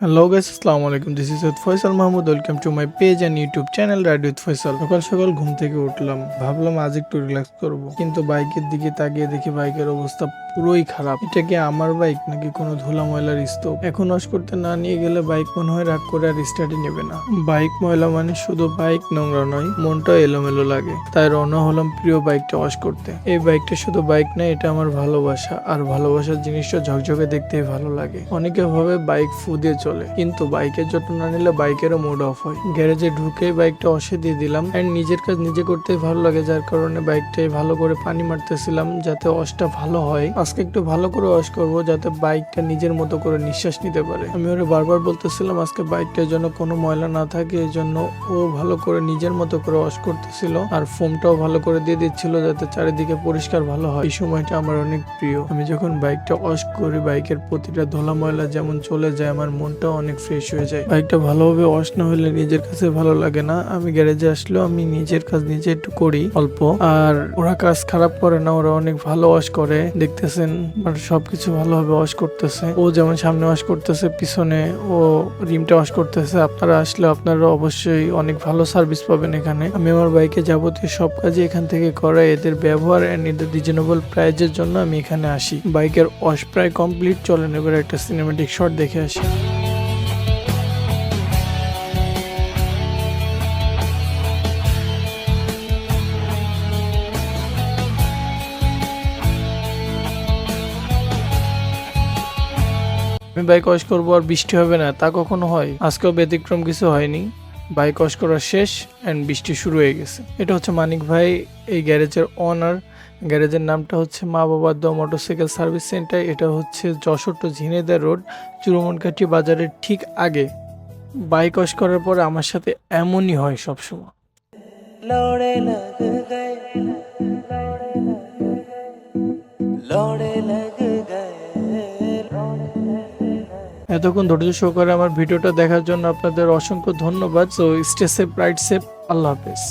Hello guys, আসসালামু আলাইকুম। This is Faisal Mahmud. Welcome to my page and YouTube channel ride with Faisal. সকাল সকাল ঘুম থেকে উঠলাম, ভাবলাম আজ একটু রিল্যাক্স করব, কিন্তু বাইকের দিকে তাকিয়ে দেখি বাইকের অবস্থা পুরোই খারাপ। এটা কি আমার বাইক নাকি কোনো ধুলা ময়লার স্তূপ? এখন ওয়াশ করতে না নিয়ে গেলে বাইক মনে হয় রাগ করে আর স্টার্টই নেবে না। বাইক ময়লা মানে শুধু বাইক নোংরা নয়, মনটাও এলোমেলো লাগে। তাই রওনা হলাম প্রিয় বাইকটা ওয়াশ করতে। এই বাইকটা শুধু বাইক না, এটা আমার ভালোবাসা, আর ভালোবাসার জিনিসটা ঝকঝকে দেখতেই ভালো লাগে। অনেকে ভাবে বাইক ফু দিয়ে চলে, কিন্তু বাইকের যত্ন না নিলে বাইকেরও মুড অফ হয়। গ্যারেজে ঢুকে বাইকটা ওয়াশে দিয়ে দিলাম, এন্ড নিজের কাজ নিজে করতে ভালো লাগে, যার কারণে বাইকটাই ভালো করে পানি মারতেছিলাম যাতে ওয়াশটা ভালো হয়। আজকে একটু ভালো করে ওয়াশ করব যাতে বাইকটা নিজের মতো করে নিঃশ্বাস নিতে পারে। আমি ওরে বারবার বলতেছিলাম আজকে বাইকটার জন্য কোনো ময়লা না থাকে, এই জন্য ও ভালো করে নিজের মতো করে ওয়াশ করতেছিল, আর ফোমটাও ভালো করে দিয়ে দিচ্ছিল যাতে চারিদিকে পরিষ্কার ভালো হয়। এই সময়টা আমার অনেক প্রিয়। আমি যখন বাইকটা ওয়াশ করি, বাইকের প্রতিটা ধোলা ময়লা যেমন চলে যায়, আমার মনটাও অনেক ফ্রেশ হয়ে যায়। বাইকটা ভালোভাবে ওয়াশ না হলে নিজের কাছে ভালো লাগে না। আমি গ্যারেজে আসলেও আমি নিজের কাজ নিজে একটু করি অল্প, আর ওরা কাজ খারাপ করে না, ওরা অনেক ভালো ওয়াশ করে। দেখতেছেন সবকিছু ভালোভাবে ওয়াশ করতেছে। ও যেমন সামনে ওয়াশ করতেছে, পিছনে ও রিমটা ওয়াশ করতেছে। আপনারা আসলে আপনারা অবশ্যই অনেক ভালো সার্ভিস পাবেন এখানে। আমি আমার বাইকে যাবতীয় সব কাজই এখান থেকে করাই। এদের ব্যবহার এন্ড এদের রিজনেবল প্রাইজের জন্য আমি এখানে আসি। বাইকের ওয়াশ প্রায় কমপ্লিট। চলেন এবার একটা সিনেমেটিক শট দেখে আসি। আমি বাইক ওয়াশ করবো আর বৃষ্টি হবে না, তা কখনো হয়? আজকেও ব্যতিক্রম কিছু হয়নি। বাইক ওয়াশ করা শেষ অ্যান্ড বৃষ্টি শুরু হয়ে গেছে। এটা হচ্ছে মানিক ভাই, এই গ্যারেজের ওনার। গ্যারেজের নামটা হচ্ছে মা বাবার দোয়া মোটরসাইকেল সার্ভিস সেন্টার। এটা হচ্ছে যশোর টু ঝিনাইদহ রোড, চুরুমনকাঠি বাজারের ঠিক আগে। বাইক ওয়াশ করার পরে আমার সাথে এমনই হয় সবসময়। लौड़े लग गए लौड़े लग गए এতক্ষণ ধৈর্য সহকারে আমার ভিডিওটা দেখার জন্য আপনাদের অসংখ্য ধন্যবাদ। So stay safe, ride safe, Allah হাফেজ।